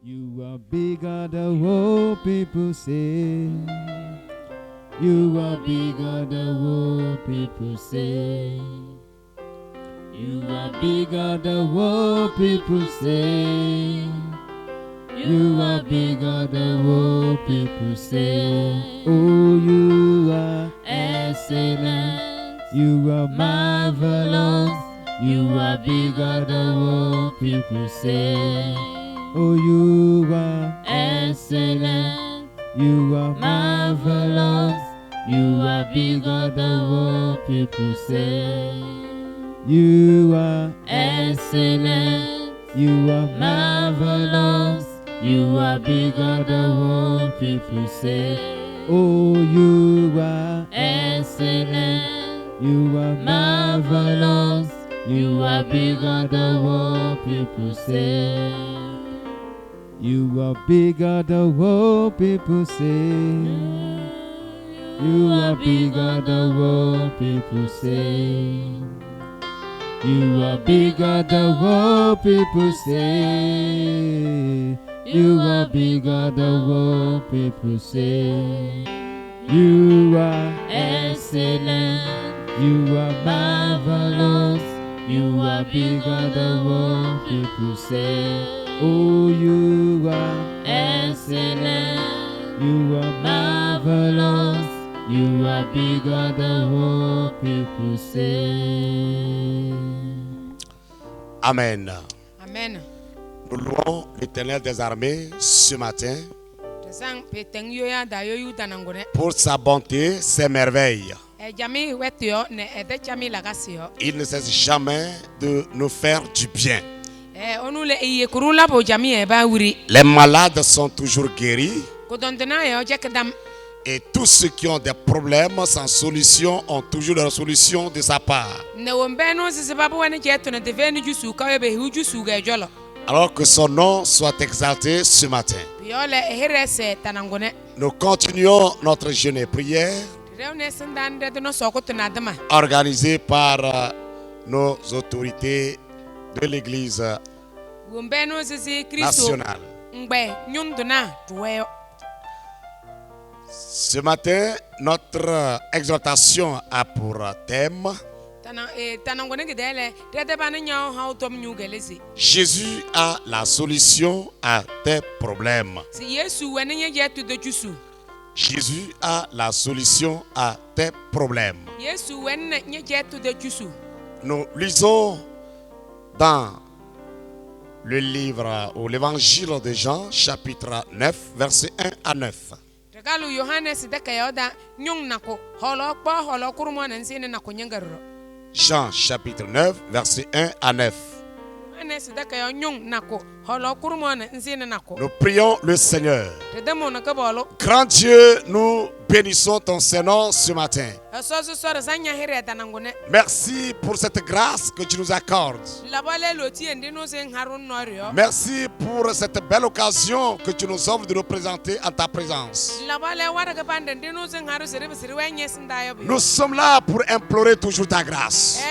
You are bigger than what people say. You are bigger than what people say. You are bigger than what people say. You are bigger than what people say. Oh, you are excellent. You are marvelous. You are bigger than what people say. Oh, you are excellent. You are marvelous. You are bigger than what people say. You are excellent. You are marvelous. You are bigger than what people say. Oh, you are excellent. You are marvelous. You are bigger than what people say. You are bigger than what people say. You are bigger than what people say. You are bigger than what people say. You are bigger than what people say. You are excellent. You are marvelous. You are bigger than what people say. Oh, you are excellent. You are marvelous. You are bigger than what people say. Amen. Amen. Nous louons l'Éternel des armées ce matin pour sa bonté, ses merveilles. Il ne cesse jamais de nous faire du bien. Les malades sont toujours guéris. Et tous ceux qui ont des problèmes sans solution ont toujours leur solution de sa part. Alors que son nom soit exalté ce matin. Nous continuons notre jeûne et prière organisé par nos autorités de l'Église nationale. Ce matin, notre exhortation a pour thème Jésus a la solution à tes problèmes. Jésus a la solution à tes problèmes. Nous lisons dans le livre ou l'évangile de Jean, chapitre 9, versets 1 à 9. Jean chapitre 9, versets 1 à 9. Nous prions le Seigneur. Grand Dieu, nous bénissons ton Saint-Nom ce matin. Merci pour cette grâce que tu nous accordes. Merci pour cette belle occasion que tu nous offres de nous présenter en ta présence. Nous sommes là pour implorer toujours ta grâce,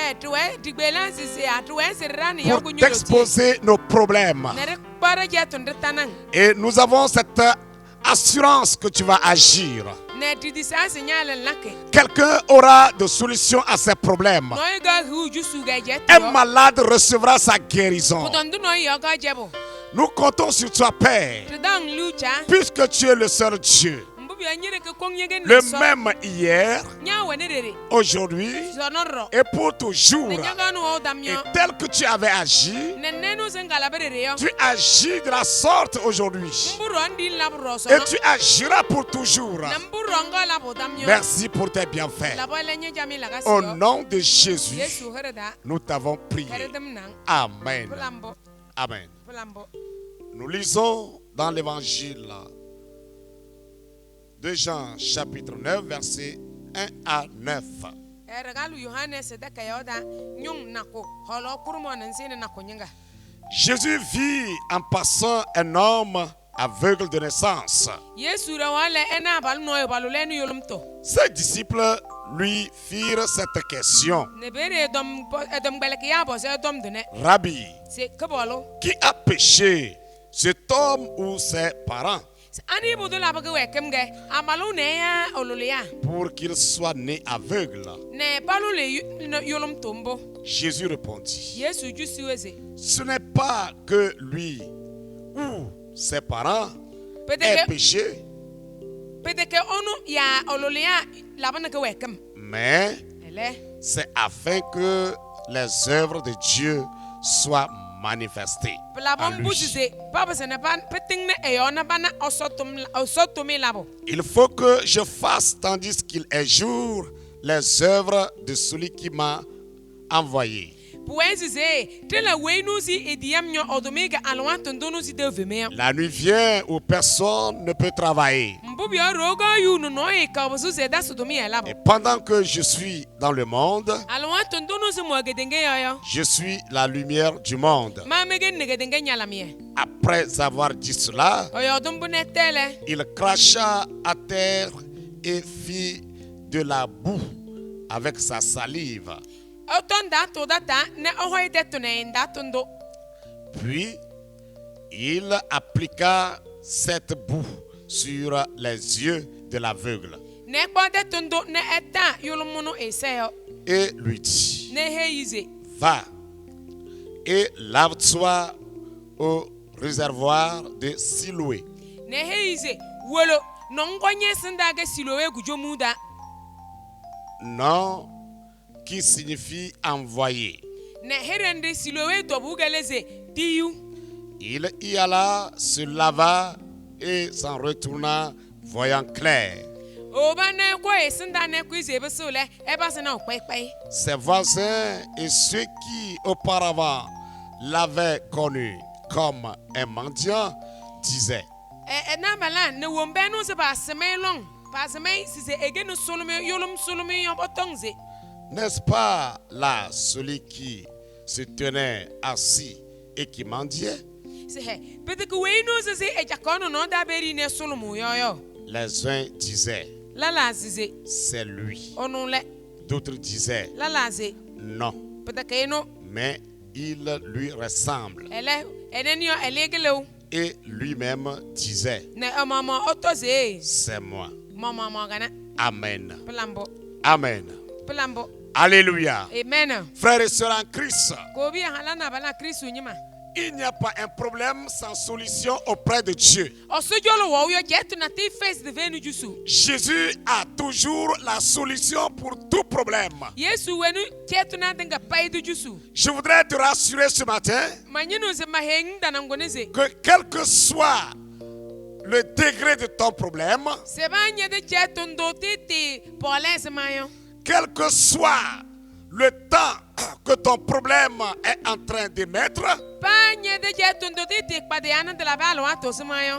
pour t'exposer nos problèmes. Et nous avons cette assurance que tu vas agir. Quelqu'un aura de solutions à ses problèmes. Un malade recevra sa guérison. Nous comptons sur toi, Père, puisque tu es le seul Dieu, le même hier, aujourd'hui et pour toujours. Et tel que tu avais agi, tu agis de la sorte aujourd'hui. Et tu agiras pour toujours. Merci pour tes bienfaits. Au nom de Jésus, nous t'avons prié. Amen. Amen. Nous lisons dans l'évangile de Jean chapitre 9 versets 1 à 9. Jésus vit en passant un homme aveugle de naissance. Ses disciples lui firent cette question. Rabbi, qui a péché, cet homme ou ses parents pour qu'il soit né aveugle. Jésus répondit, ce n'est pas que lui ou ses parents aient péché, mais c'est afin que les œuvres de Dieu soient manifestées en lui. Il faut que je fasse tandis qu'il est jour les œuvres de celui qui m'a envoyé. La nuit vient où personne ne peut travailler. Et pendant que je suis dans le monde, je suis la lumière du monde. Après avoir dit cela, il cracha à terre et fit de la boue avec sa salive. Puis il appliqua cette boue sur les yeux de l'aveugle et lui dit, va et lave-toi au réservoir de Siloé. Non, qui signifie envoyé. Il y alla, se lava et s'en retourna voyant clair. Ses voisins et ceux qui auparavant l'avaient connu comme un mendiant disaient, n'est-ce pas là celui qui se tenait assis et qui mendiait? Les uns disaient, c'est lui. D'autres disaient, non, mais il lui ressemble. Et lui-même disait, c'est moi. Amen. Amen. Alléluia. Amen. Frères et sœurs en Christ, il n'y a pas un problème sans solution auprès de Dieu. Jésus a toujours la solution pour tout problème. Je voudrais te rassurer ce matin que quel que soit le degré de ton problème, quel que soit le temps que ton problème est en train de mettre,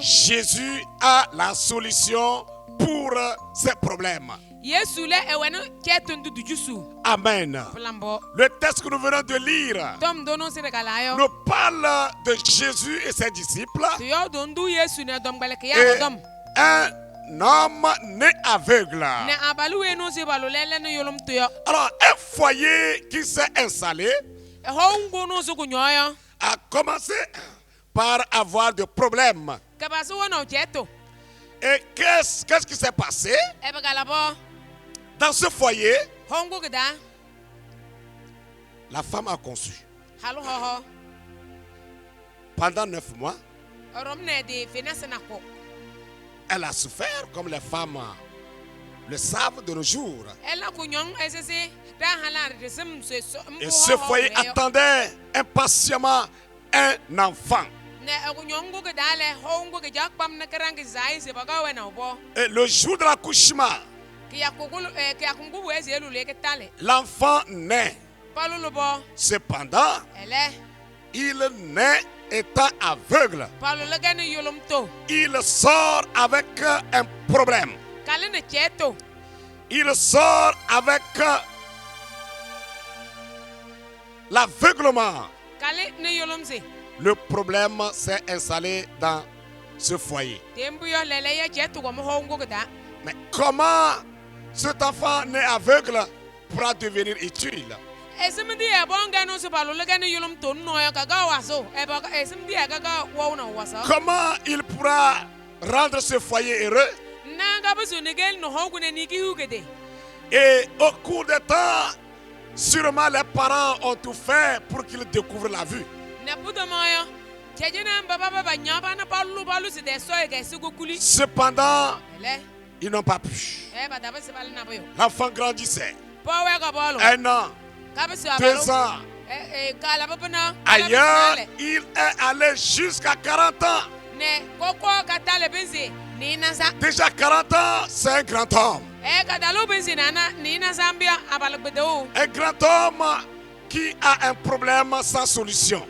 Jésus a la solution pour ces problèmes. Amen. Le texte que nous venons de lire nous parle de Jésus et ses disciples et un homme né aveugle. Alors, un foyer qui s'est installé a commencé par avoir des problèmes. Et qu'est-ce qui s'est passé? Dans ce foyer, la femme a conçu. Pendant 9 mois, elle a souffert comme les femmes le savent de nos jours. Et ce foyer attendait impatiemment un enfant. Et le jour de l'accouchement, l'enfant naît. Cependant, il naît étant aveugle. Il sort avec un problème. Il sort avec l'aveuglement. Le problème s'est installé dans ce foyer. Mais comment cet enfant né aveugle pourra devenir utile? Comment il pourra rendre ce foyer heureux? Et au cours du temps, sûrement les parents ont tout fait pour qu'ils découvrent la vue. Cependant, ils n'ont pas pu. L'enfant grandissait. 1 an, 2 ans. Ailleurs, il est allé jusqu'à 40 ans. Déjà 40 ans, c'est un grand homme. Un grand homme qui a un problème sans solution.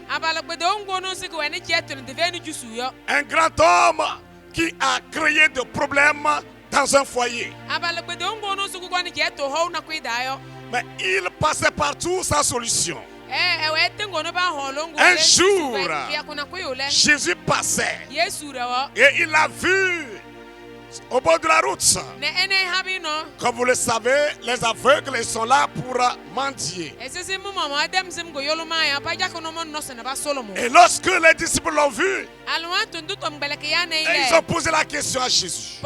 Un grand homme qui a créé des problèmes dans un foyer. Mais il passait partout sans solution. Un jour, Jésus passait et il a vu au bord de la route. Comme vous le savez, les aveugles sont là pour mendier. Et lorsque les disciples l'ont vu, ils ont posé la question à Jésus.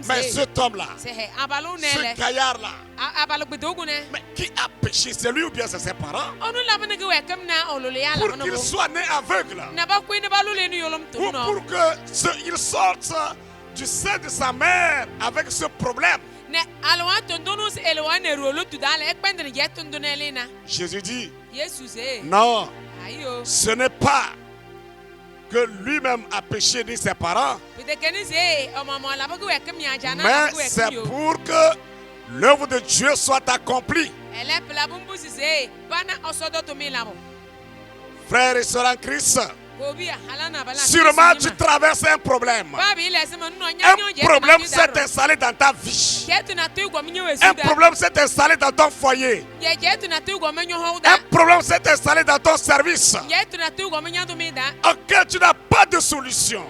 Mais cet homme-là, ce gaillard-là, mais qui a péché? C'est lui ou bien c'est ses parents? Pour qu'il soit né aveugle, ou pour qu'il sorte du sein de sa mère avec ce problème. Jésus dit, non, ce n'est pas que lui-même a péché ni ses parents, mais c'est pour que l'œuvre de Dieu soit accomplie. Frères et sœurs en Christ, sûrement tu traverses un problème. Un problème s'est installé dans ta vie. Un problème s'est installé dans ton foyer. Un problème s'est installé dans ton service auquel tu n'as pas de solution.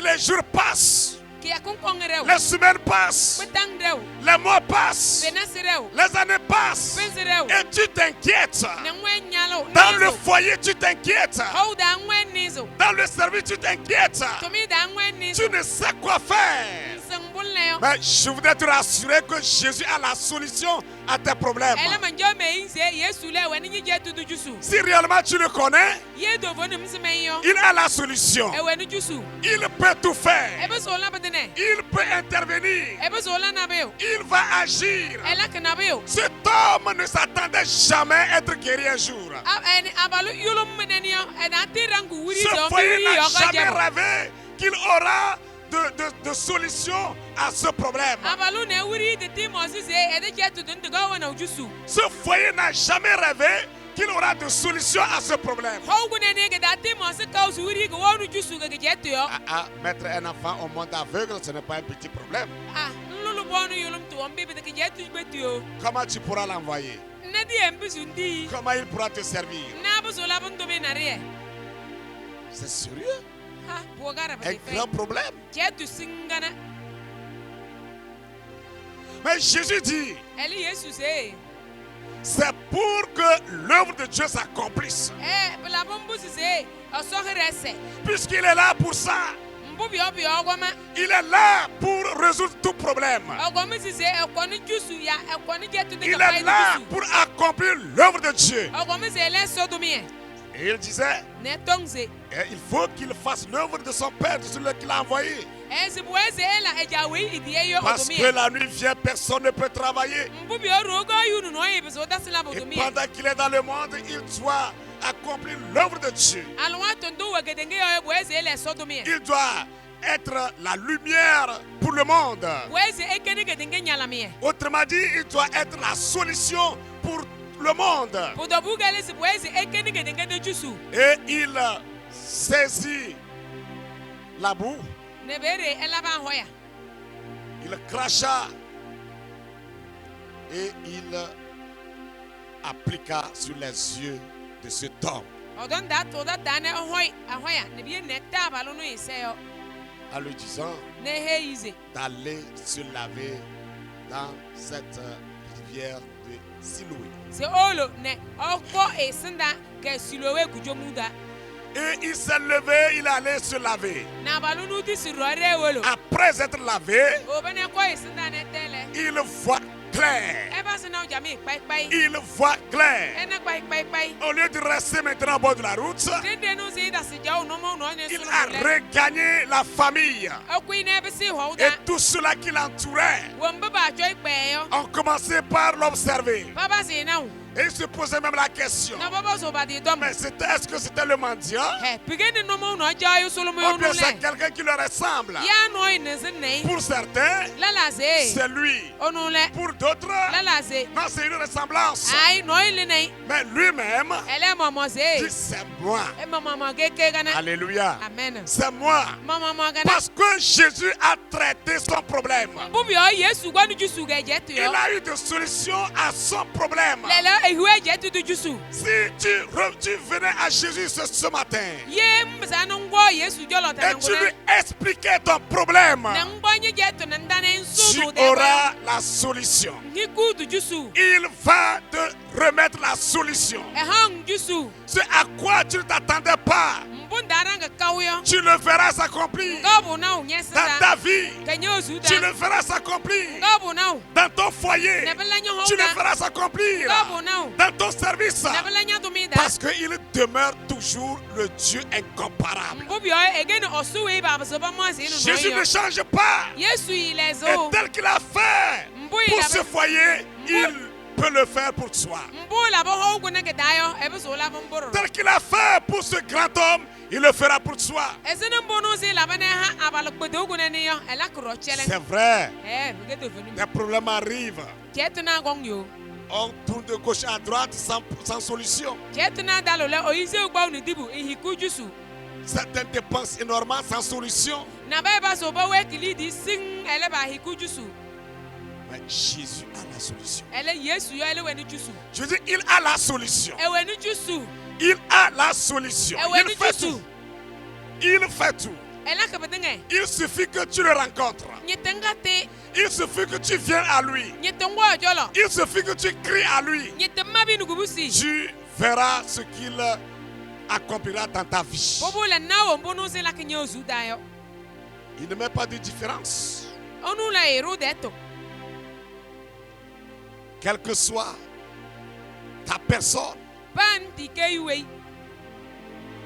Les jours passent. Les semaines passent, les mois passent, les années passent, et tu t'inquiètes. Dans le foyer, tu t'inquiètes. Dans le service, tu t'inquiètes. Tu ne sais quoi faire. Mais je voudrais te rassurer que Jésus a la solution à tes problèmes. Si réellement tu le connais, il a la solution. Il peut tout faire. Il peut intervenir. Il va agir. Cet homme ne s'attendait jamais à être guéri un jour. Ce foyer n'a jamais rêvé qu'il aura de solution à ce problème. Ce foyer n'a jamais rêvé qu'il aura de solution à ce problème. Mettre un enfant au monde aveugle, ce n'est pas un petit problème. Comment tu pourras l'envoyer? Comment il pourra te servir? C'est sérieux? Un grand problème. Mais Jésus dit, c'est pour que l'œuvre de Dieu s'accomplisse. Puisqu'il est là pour ça. Il est là pour résoudre tout problème. Il est là pour accomplir l'œuvre de Dieu. Et il disait, il faut qu'il fasse l'œuvre de son Père, de celui qui l'a envoyé. Parce que la nuit vient, personne ne peut travailler. Et pendant qu'il est dans le monde, il doit accomplir l'œuvre de Dieu. Il doit être la lumière pour le monde. Autrement dit, il doit être la solution pour le monde. Et il saisit la boue. Il cracha et il appliqua sur les yeux de cet homme. En lui disant d'aller se laver dans cette rivière de Siloué. Et il s'est levé, il allait se laver. Après être lavé, il voit clair. Il voit clair. Au lieu de rester maintenant au bord de la route, il a regagné la famille. Et tout cela qui l'entourait ont commencé par l'observer. Et il se posait même la question. Mais est-ce que c'était le mendiant? Ou bien c'est quelqu'un qui le ressemble? Pour certains, c'est lui. Pour d'autres, non, c'est une ressemblance. Mais lui-même dit c'est moi. Alléluia. C'est moi. Parce que Jésus a traité son problème. Il a eu de solutions à son problème. Si tu venais à Jésus ce matin et tu lui expliquais ton problème, tu auras la solution. Il va te remettre la solution. Ce à quoi tu ne t'attendais pas, tu le verras s'accomplir dans ta vie. Tu le verras s'accomplir dans ton foyer. Tu le verras s'accomplir dans ton service. Parce qu'il demeure toujours le Dieu incomparable. Jésus ne change pas. Et tel qu'il a fait pour ce foyer, il peut le faire pour toi. Tel qu'il a fait pour ce grand homme, il le fera pour toi. C'est vrai. Des problèmes arrivent. On tourne de gauche à droite sans solution. Certaines dépensent énormément sans solution. Mais Jésus a la solution. Je dis, il a la solution. Il a la solution. Il fait tout. Il fait tout. Il suffit que tu le rencontres. Il suffit que tu viennes à lui. Il suffit que tu cries à lui. Tu verras ce qu'il accomplira dans ta vie. Il ne met pas de différence. Quelle que soit ta personne,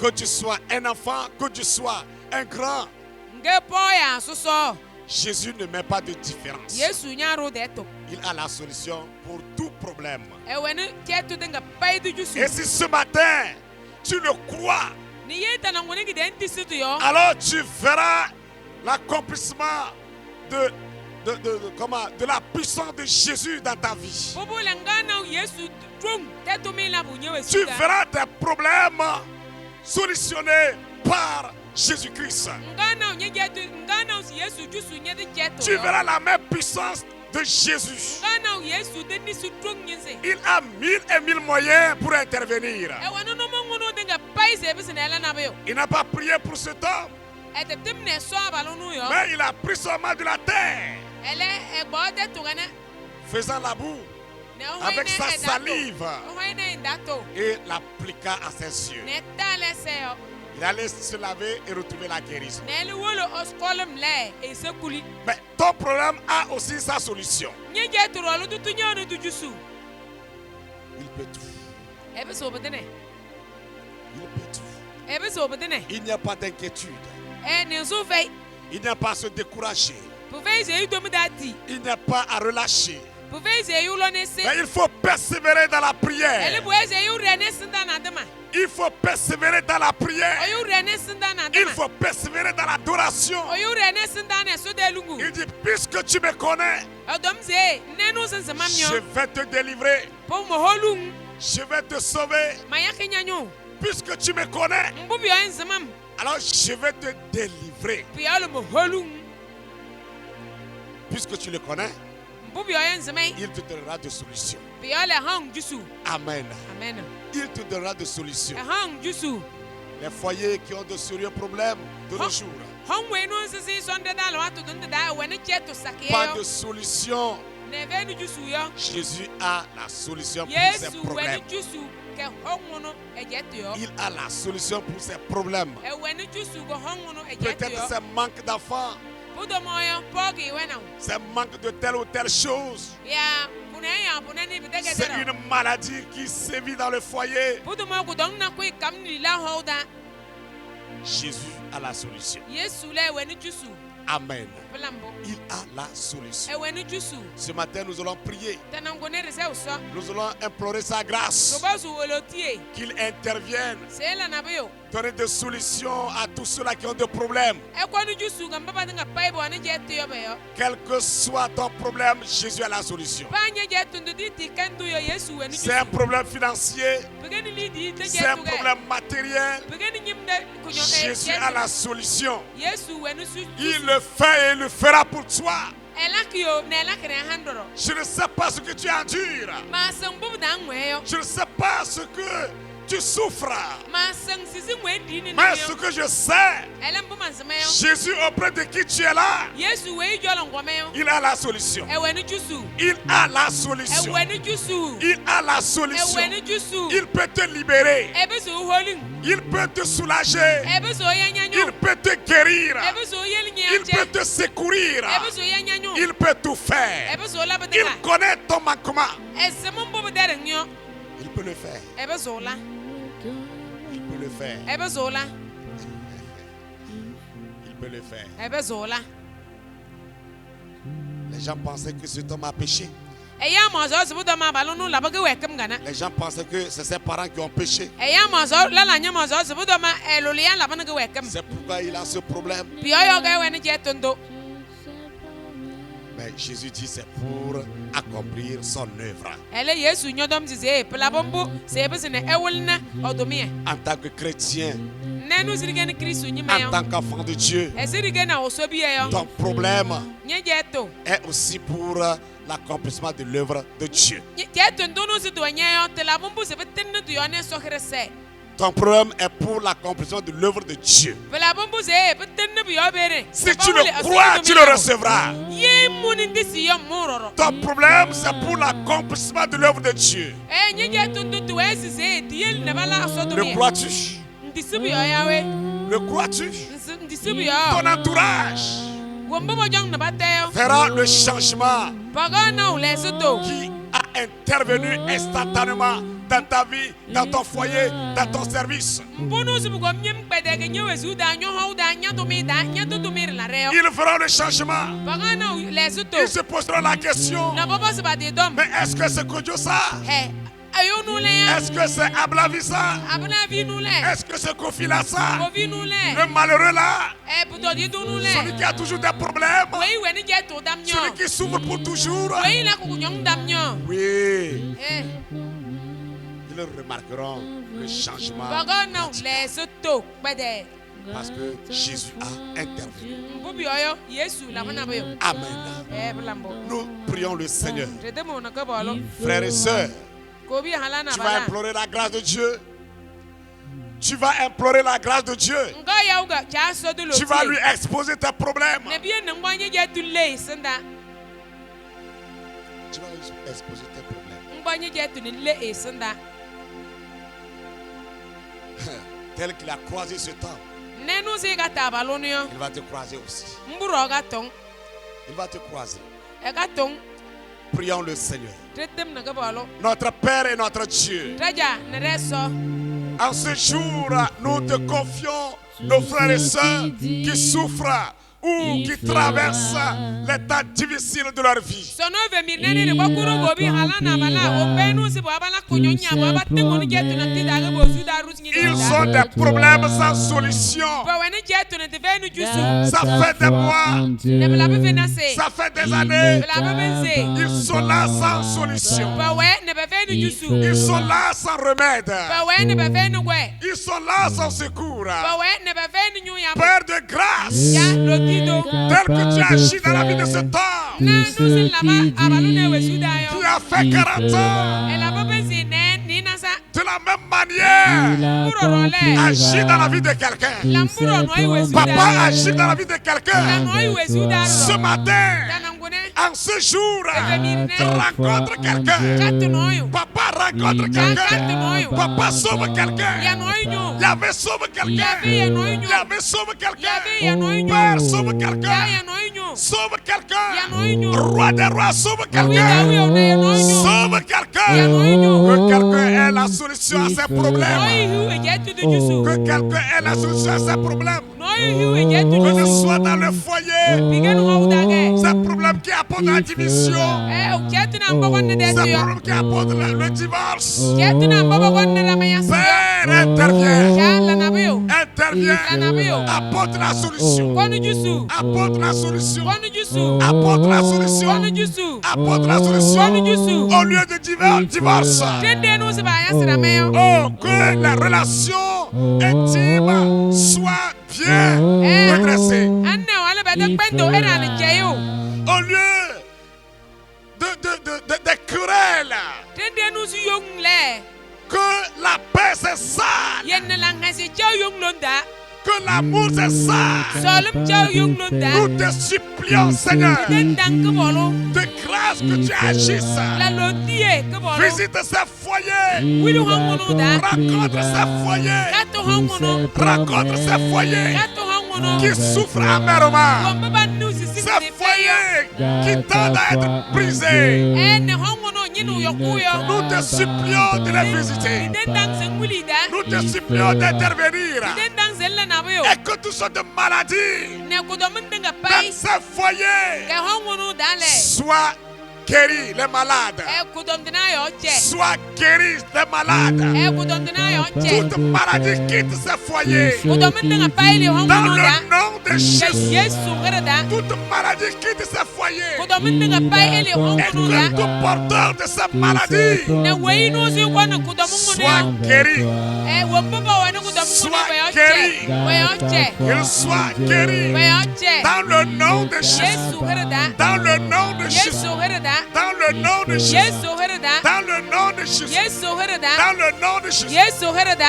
que tu sois un enfant, que tu sois un grand, Jésus ne met pas de différence. Il a la solution pour tout problème. Et si ce matin tu le crois, alors tu verras l'accomplissement de la puissance de Jésus dans ta vie. Tu verras tes problèmes solutionnés par Jésus-Christ. Tu verras la même puissance de Jésus. Il a 1000 et 1000 moyens pour intervenir. Il n'a pas prié pour cet homme, mais il a pris seulement de la terre, faisant la boue avec sa salive, et l'appliqua à ses yeux. Il allait se laver et retrouver la guérison. Mais ton problème a aussi sa solution. Il peut tout. Il peut tout. Il n'y a pas d'inquiétude. Il n'y a pas à se décourager. Il n'y a pas à relâcher. Mais il faut persévérer dans la prière. Il faut persévérer dans la prière. Il faut persévérer dans l'adoration. Il dit, puisque tu me connais, je vais te délivrer. Je vais te sauver. Puisque tu me connais, alors je vais te délivrer. Puisque tu le connais, il te donnera des solutions. Amen. Il te donnera des solutions. Les foyers qui ont de sérieux problèmes de nos jours, pas de solution Jésus a la solution pour ses problèmes. Il a la solution pour ses problèmes. Peut-être c'est manque d'enfants. C'est manque de telle ou telle chose. C'est une maladie qui sévit dans le foyer. Jésus a la solution. Amen. Il a la solution. Ce matin, nous allons prier. Nous allons implorer sa grâce. Qu'il intervienne. Donner des solutions à tous ceux-là qui ont des problèmes. Quel que soit ton problème, Jésus a la solution. C'est un problème financier. C'est un problème matériel. Jésus a la solution. Il le fait et il le fera pour toi. Je ne sais pas ce que tu endures. Je ne sais pas ce que tu souffres. Mais ce que je sais, Jésus auprès de qui tu es là, il a la solution. Il a la solution. Il a la solution. Il peut te libérer. Il peut te soulager. Il peut te guérir. Il peut te secourir. Il peut tout faire. Il connaît ton manquement. Il peut le faire. Il peut le faire. Il peut le faire. Les gens pensaient que cet homme a péché. Les gens pensaient que c'est ses parents qui ont péché. C'est pourquoi il a ce problème. Mais Jésus dit c'est pour accomplir son œuvre. En tant que chrétien, en tant qu'enfant de Dieu, ton problème est aussi pour l'accomplissement de l'œuvre de Dieu. Ton problème est pour l'accomplissement de l'œuvre de Dieu. Si tu le crois, tu le recevras. Ton problème, c'est pour l'accomplissement de l'œuvre de Dieu. Le crois-tu? Le crois-tu? Ton entourage fera le changement qui a intervenu instantanément dans ta vie, dans ton foyer, dans ton service. Ils feront le changement. Ils se poseront la question, mais est-ce que c'est Kodjosa? Est-ce que c'est Ablavisa? Est-ce que c'est Kofilasa? Le malheureux là? Celui qui a toujours des problèmes? Celui qui souffre pour toujours? Oui. Ils remarqueront le changement. Parce que Jésus a intervenu. Amen. Nous prions le Seigneur. Frères et sœurs, tu vas implorer la grâce de Dieu. Tu vas implorer la grâce de Dieu. Tu vas lui exposer tes problèmes. Tu vas lui exposer tes problèmes. Tel qu'il a croisé ce temps, il va te croiser aussi. Il va te croiser. Prions le Seigneur. Notre Père et notre Dieu, en ce jour, nous te confions nos frères et sœurs qui souffrent ou qui traversent les temps difficiles de leur vie. Ils ont des problèmes sans solution. Ça fait des mois, ça fait des années. Ils sont là sans solution. Ils sont là sans remède. Ils sont là sans secours. Père de grâce, tel que tu agis dans la vie de cet homme, tu as fait 40 ans. De la même manière, agis dans la vie de quelqu'un. Papa agit dans la vie de quelqu'un. Ce matin, Quand ce jour, rencontre quelqu'un. Papa rencontre quelqu'un. Papa sauve quelqu'un. Yahvé sauve quelqu'un. Yahvé sauve quelqu'un. Père sauve quelqu'un. Sauve quelqu'un. Roi des rois sauve quelqu'un. Sauve quelqu'un. Que quelqu'un ait la solution à ses problèmes. Que quelqu'un ait la solution à ses problèmes. Que ce soit dans le foyer. C'est un problème qui apporte la division. C'est un problème qui apporte le divorce. Père, intervient. Intervient. Apporte la solution. Apporte la solution. Apporte la solution. Apporte la solution. Au lieu de divorce. Oh, que la relation intime soit bien redressée. Au lieu de querelles, que la paix c'est ça. Que l'amour c'est ça. Nous te supplions, Seigneur, de grâce que tu agisses. Visite ces foyers. Rencontre ces foyers. Rencontre ces foyers qui souffrent amèrement. Ces foyers qui tendent à être brisés. Nous te supplions de les visiter. Nous te supplions d'intervenir. Et que toutes sortes de maladies dans ces foyers soient guéris, les malades. Sois guéris, les malades. Toute maladie quitte ces foyers. Dans le nom de Jésus. Toute maladie quitte ces foyers. Et que tout porteur de cette maladie soit guéri. Soit guéri. Il soit guéri. Dans le nom de Jésus. Dans le nom de Jésus. Dans le nom de Jésus. Dans le nom de Jésus. Dans le nom de Jésus.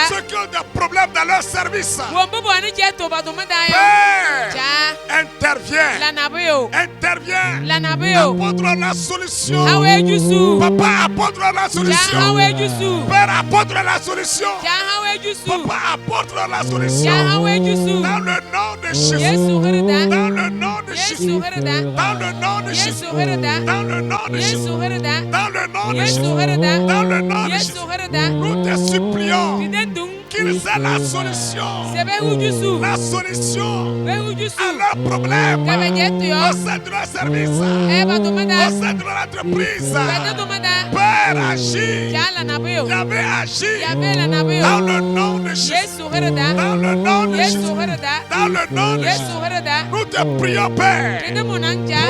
Ceux qui ont des problèmes dans leur service. Père, interviens. Interviens. Apporte la solution. Papa, apporte la solution. Père, apporte la solution. Papa, apporte la solution. Dans le nom de Jésus. Dans le nom de Jésus. Dans le nom de Jésus. Dans le nom de Jésus. Dans le nom de Jésus. Dans le nom de Jésus. Nous te supplions qu'ils aient la solution. La solution à leurs problèmes. Au sein de leur service. Au sein de leur entreprise. Père, agis. Yahvé, agis. Dans le nom de Jésus. Dans le nom de Jésus. Dans le nom de Jésus. Nous te prions, Père, pour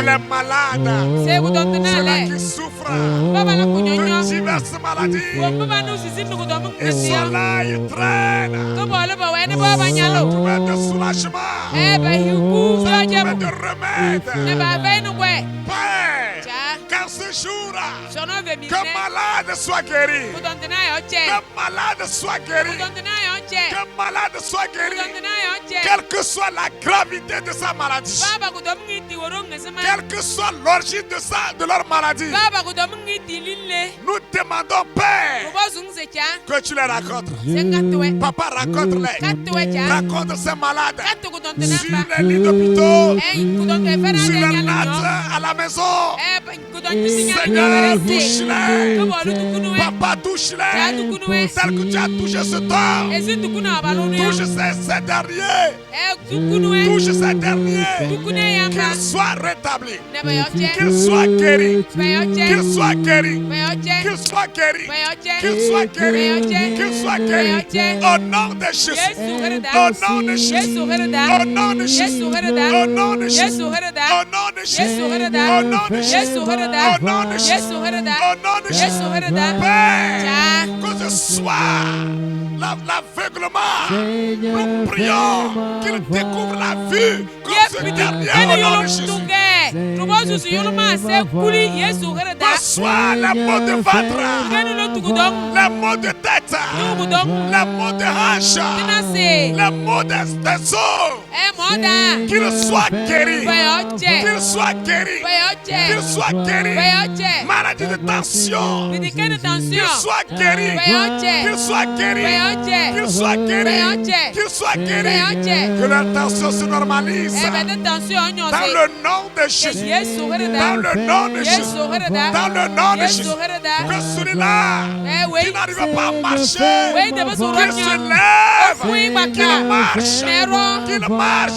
les malades. Ceux-là qui souffrent de diverses maladies. Ils sont là, ils traînent. Trouver de soulagement. Trouver de remède. Père, qu'en ce jour, que malade soit guéri. Que malade soit guéri. Que malade soit guéri. Quelle que soit la gravité de sa maladie. Quelle que soit l'origine de leur maladie. Nous demandons, Père, que tu les rencontres. Papa, rencontre-les. Rencontre ces malades. Sur les lits d'hôpitaux. Sur les nattes à la maison. Seigneur, touche-les. Papa, touche-les. Tel que tu as touché ce temps. Touche ces derniers. Touche ces derniers. Qu'ils soient rétablis. Qu'ils soient guéris. Qu'ils soient guéris. Qu'ils soient guéris. Qu'ils soient guéris. Qu'ils soient guéris. Au nom de Jésus. Au nom de Jésus. Au nom de Jésus. Au nom de Jésus. Au nom de Jésus. Au nom de Jésus. Au nom de Jésus. Au nom de Jésus. Père, que ce soit l'aveuglement. Nous prions qu'il découvre la vue comme ce dernier au nom de Jésus. Que soit les maux de ventre, les maux de tête, les maux de hanche, les maux des os, qu'ils soient guéris, qu'ils soient guéris, qu'ils soient guéris. Maladie de tension, qu'ils soient guéris, qu'ils soient guéris, qu'ils soient guéris, qu'ils soient guéris, que la tension se normalise. Dans le nom de Jésus, dans le nom de Jésus, dans le nom de Jésus, que celui-là qui n'arrive pas à marcher, qu'il se lève, qu'il marche, qu'il marche, qu'il marche,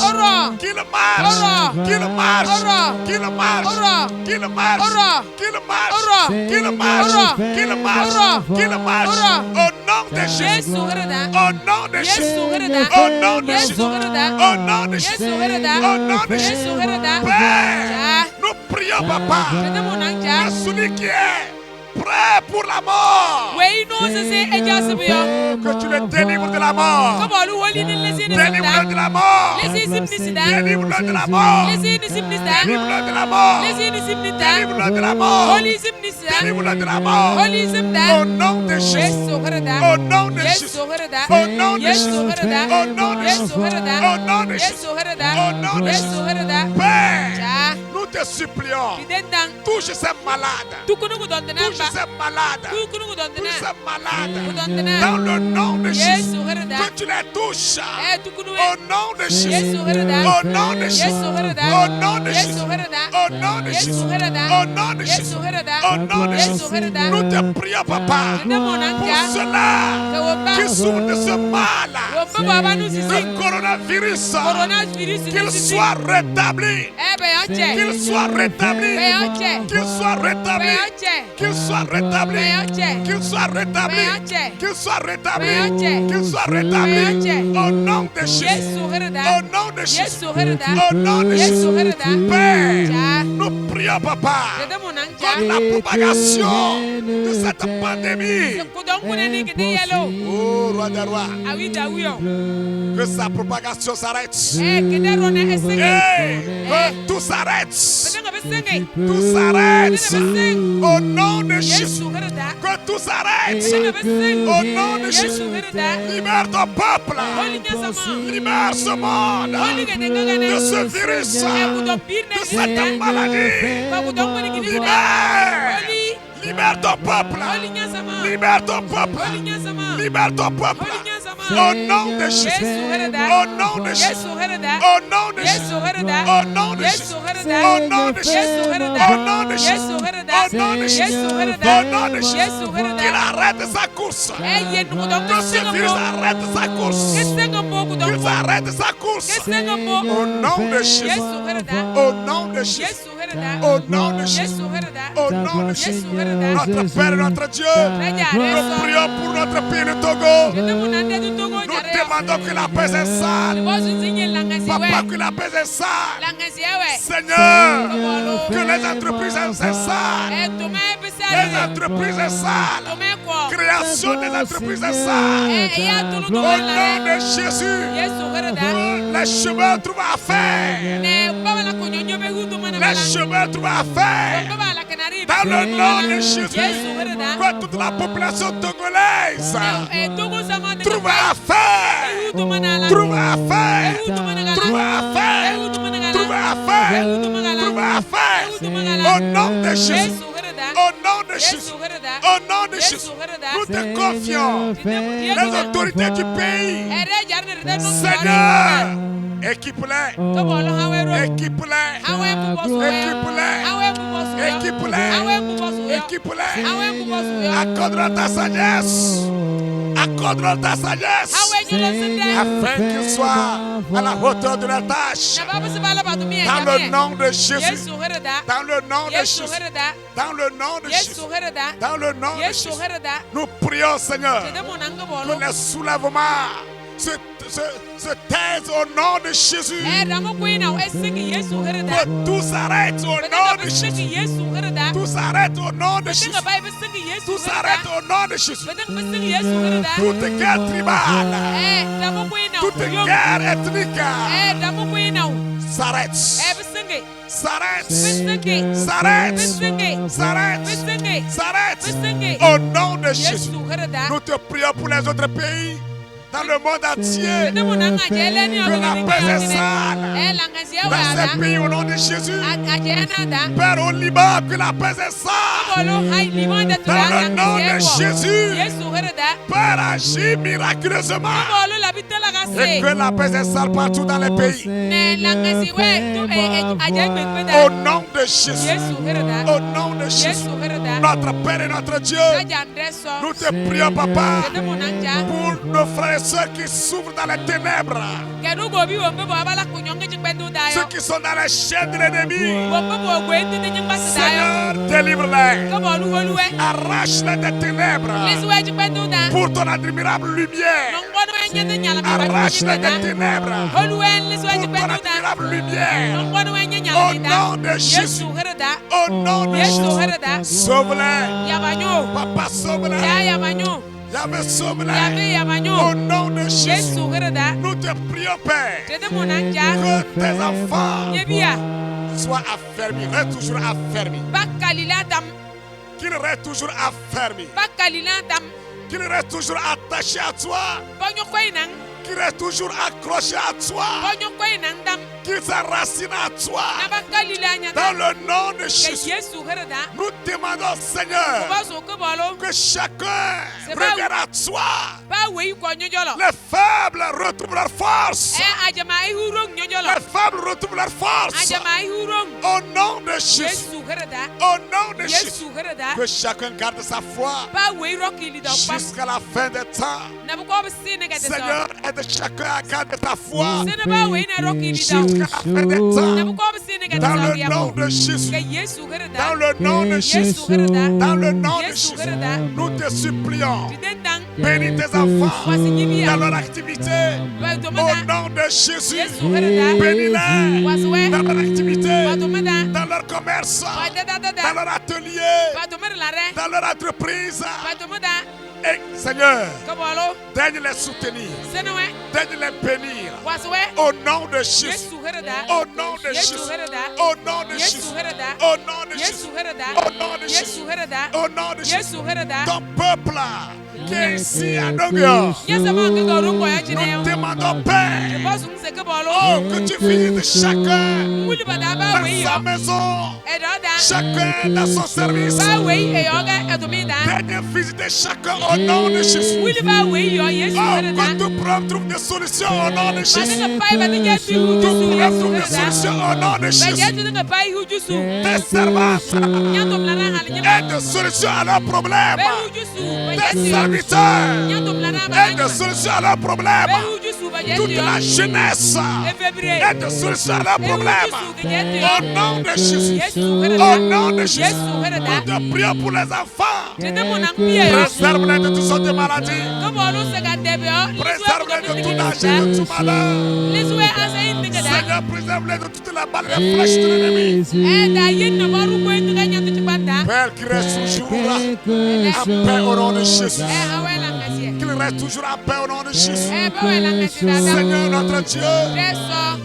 qu'il marche, qu'il marche, qu'il marche, qu'il marche, qu'il marche, qu'il marche, qu'il marche, au nom de Jésus, au nom de Jésus, au nom de Jésus, au nom de Jésus, au nom de Jésus. Père, nous prions, papa, à celui qui est prêt pour la mort, que tu le délivres de la mort, délivre-le de la mort, délivre-le de la mort, délivre-le de la mort, délivre-le de la mort, délivre-le de la mort, au nom de Jésus, au nom de Jésus, au nom de Jésus, au nom de Jésus, au nom de Jésus, au nom de Jésus. Père, nous te supplions, touche ces malades, touche ces malades, touche ces malades, dans le nom de Jésus, que tu les touches, au nom de Jésus, au nom de Jésus, au nom de Jésus, au nom de Jésus, au nom de Jésus, au nom de Jésus. Nous te prions, papa, pour ceux-là qui souffrent de ce mal, de coronavirus, qu'ils soient rétablis, qu'ils soient rétablis, qu'ils soient rétablis, qu'ils soient rétablis, qu'ils soient rétablis, qu'ils soient rétablis, qu'ils soient rétablis, au nom de Jésus, au nom de Jésus, au nom de Jésus. Père, nous prions, papa, contre la propagation de cette pandémie. Oh, roi des rois, que sa propagation s'arrête. Que tout s'arrête. Tout s'arrête. Au nom de Jésus. Que tout s'arrête. Au nom de Jésus. Libère ton peuple. Libère ce monde de ce virus, de cette maladie. Libère. Libère ton peuple. Libère ton peuple. Libère ton peuple. Au nom de Jésus. Au nom de Jésus. Au nom de Jésus. Au nom de Jésus. Au nom de Jésus. Au nom de Jésus. Au nom de Jésus. Au nom de Jésus. Qu'il arrête sa course. Que ce virus arrête sa course. Qu'il arrête sa course. Au nom de Jésus. Au nom de Jésus. Au nom de Jésus. Au nom de Jésus. Notre Père et notre Dieu, nous prions pour notre pays le Togo. Nous demandons que la paix s'installe. Papa, que la paix s'installe. Seigneur, que les entreprises s'installent. Les entreprises s'installent. Création des entreprises s'installent. Au nom de Jésus, les chemins trouvent à faire. Les chemins trouvent à faire. Dans le nom de Jésus, que toute la population togolaise trouve à faire. Trouve à faire. Trouve à faire. Trouve à faire. Trouve à faire. Au nom de Jésus. Au nom de Jésus. Au nom de Jésus. Nous te confions les autorités du pays. Seigneur, équipe-les. Équipe-les. Équipe-les. Équipe-les. Accorde ta sagesse. Accorde ta sagesse. Afin qu'ils soient à la hauteur de la tâche. Dans le nom de Jésus. Dans le nom de Jésus. Dans le nom de Jésus. Dans le nom de Jésus. Nous prions, Seigneur, que les soulèvements se taisent au nom de Jésus. Que tout s'arrête au nom de Jésus. Tout s'arrête au nom de Jésus. Tout s'arrête au nom de Jésus. Toute guerre tribale, toute guerre ethnique s'arrête. s'arrête, s'arrête, s'arrête, s'arrête. Au nom de Jésus, nous te prions pour les autres pays. Dans le monde entier, que la paix s'installe dans ces pays au nom de Jésus. Père, au Liban, que la paix s'installe dans le nom de Jésus. Père, agis miraculeusement et que la paix s'installe partout dans les pays. Au nom de Jésus, au nom de Jésus, notre Père et notre Dieu, nous te prions, Papa, pour nos frères et ceux qui souffrent dans les ténèbres, ceux qui sont dans les chaînes de l'ennemi. Seigneur, délivre-les, arrache-les des ténèbres pour ton admirable lumière. Arrache-les des ténèbres pour ton admirable lumière. Au nom de Jésus, au nom de Jésus, sauve-les, Papa, sauve-les. Yahvé, sauve-les. Au nom de Jésus, nous te prions, Père, que tes enfants soient affermis, restent toujours affermis. Qu'ils restent toujours affermis. Qu'ils restent toujours attachés à toi. Qu'ils restent toujours accrochés à toi. Qu'ils s'enracinent à toi. Dans le nom de Jésus, nous demandons, Seigneur, que chacun revienne à toi. Les faibles retrouvent leur force. Les faibles retrouvent leur force. Au nom de Jésus. Au nom de Jésus. Que chacun garde sa foi jusqu'à la fin des temps. Seigneur, aide chacun à garder ta foi jusqu'à la fin des temps. Dans le nom de Jésus. Dans le nom de Jésus. Dans le nom de Jésus. Nous te supplions. Bénis tes enfants dans leur activité. Au nom de Jésus. Bénis-les dans leur activité, dans leur commerce, dans leur atelier, dans leur entreprise. Et Seigneur, daigne les soutenir, daigne les bénir. Au nom de Jésus. Au nom de Jésus. Au nom de Jésus. Au nom de Jésus. Au nom de Jésus. Au nom de Jésus. Ton peuple qui est ici à Nogyo, nous demandons, Père, oh, que tu visites chacun dans sa maison, chacun dans son service. Daigne visiter chacun au nom de Jésus. Oh, que tout problème trouve des solutions au nom de Jésus. Tout problème trouve des solutions au nom de Jésus. Tes servantes aient des solutions à leurs problèmes. Tes serviteurs aient des solutions à leurs problèmes. Toute la jeunesse aient des solutions à leurs problèmes. Au nom de Jésus. Au nom de Jésus. Nous te prions pour les enfants. Préserve-les de toutes sortes de maladies. Préserve-les de tout danger, de tout malheur. Seigneur, préserve-les de toutes les balles et flèches de l'ennemi. Père, qui reste toujours en paix au nom de Jésus. Qu'il reste toujours en paix au nom de Jésus. Seigneur notre Dieu,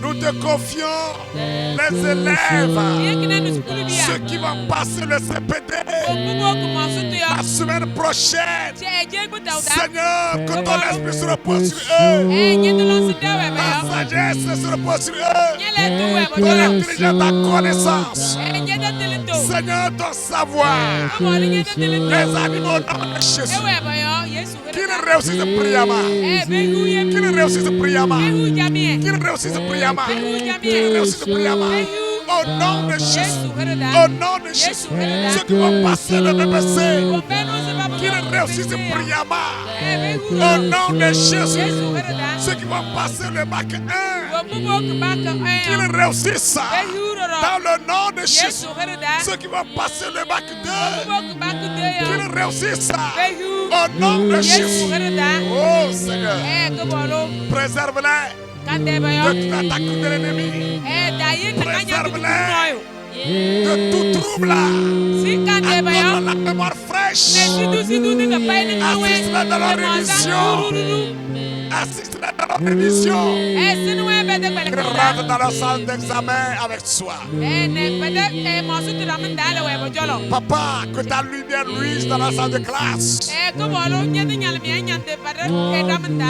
nous te confions les élèves, ceux qui vont passer le CPD la semaine prochaine. Seigneur, que ton esprit se repose sur eux, ta sagesse se repose sur eux, ton intelligence, ta connaissance, Seigneur, ton savoir, les animaux dans Jésus. Qu'ils réussissent brillamment. Qu'ils réussissent brillamment. Qu'ils réussissent brillamment. Qu'ils réussissent brillamment. Au nom de Jésus. Au nom de Jésus. Ceux qui vont passer le BBC, qu'ils réussissent brillamment. Au nom de Jésus. Ceux qui vont passer le bac 1, qu'ils réussissent. Dans le nom de Jésus. Ceux qui vont passer le bac 2, qu'ils réussissent. Au nom de Jésus. Oh Seigneur, préserve-les de toute attaque de l'ennemi. Préserve-les de tout trouble. Accorde la mémoire fraîche. Assiste-les dans leur révision. Assiste à notre émission. Rentre dans la salle d'examen avec soi. Papa, que ta lumière luise dans la salle de classe.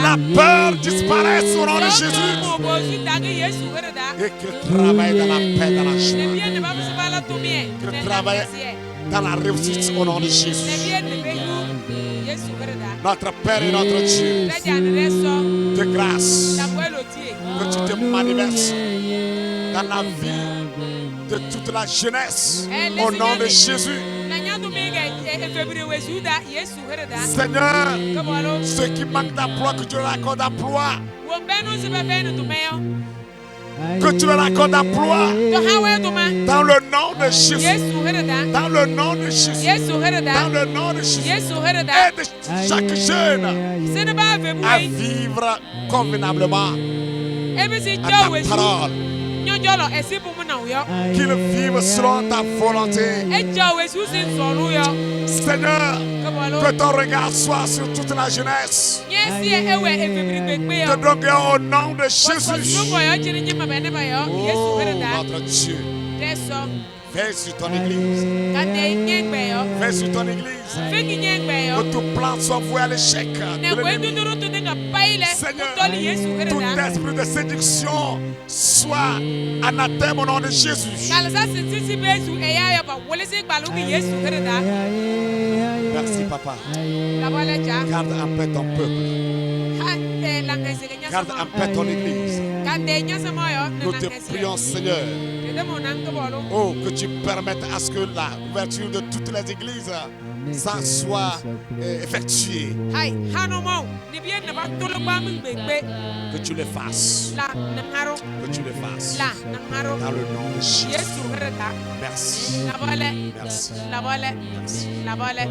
La peur disparaisse au nom de Jésus. Et qu'il travaille dans la paix, dans la joie. Qu'il travaille dans la réussite au nom de Jésus. Notre Père et notre Dieu, de grâce, que tu te manifestes dans la vie de toute la jeunesse au nom de Jésus. Seigneur, ceux qui manquent d'emploi, que tu leur accordes d'emploi. Que tu leur accordes d'emploi dans le nom de Jésus. Dans le nom de Jésus. Dans le nom de Jésus. Aide chaque jeune à vivre convenablement à ta parole. Qu'ils vivent selon ta volonté. Seigneur, que ton regard soit sur toute la jeunesse. Que donc au nom de Jésus. Oh, notre Dieu. Veille sur ton église. Veille sur ton église. Que tout plan soit voué à l'échec. Seigneur, tout esprit de séduction soit anathème au nom de Jésus. Merci, Papa. Garde en paix ton peuple. Garde en paix ton église. Nous te prions, Seigneur. Oh, que tu permettes à ce que la ouverture de toutes les églises ça soit effectuée. Que tu le fasses. Que tu le fasses. Dans le nom de Jésus. Merci. Merci. Merci.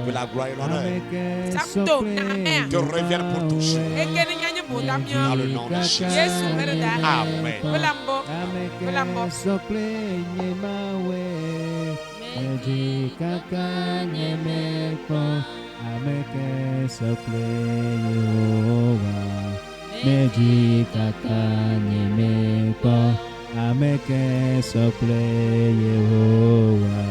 Que la gloire et l'honneur te reviennent pour toujours. Dans le nom de Jésus. Amen. Ameke sople Yehovah.